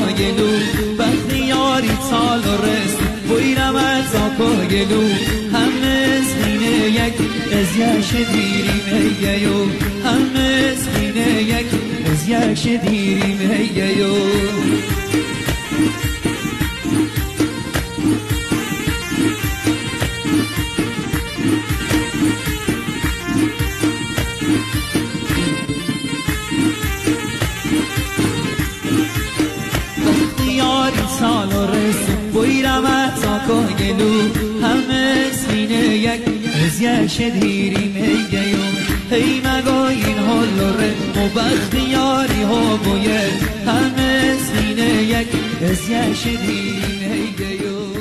گلو وقتی یاری سال رس بویرم از آکا گلو همه سینه یک ازیش دیریم هیگیو همه سینه یک ازیش دیریم هیگیو سال رسم بویرم از آکا گلو همه سینه یک ازیش دیریم هیگیو هی مگا این حال ره و بختیاری ها باید همه سینه یک ازیش دیریم هیگیو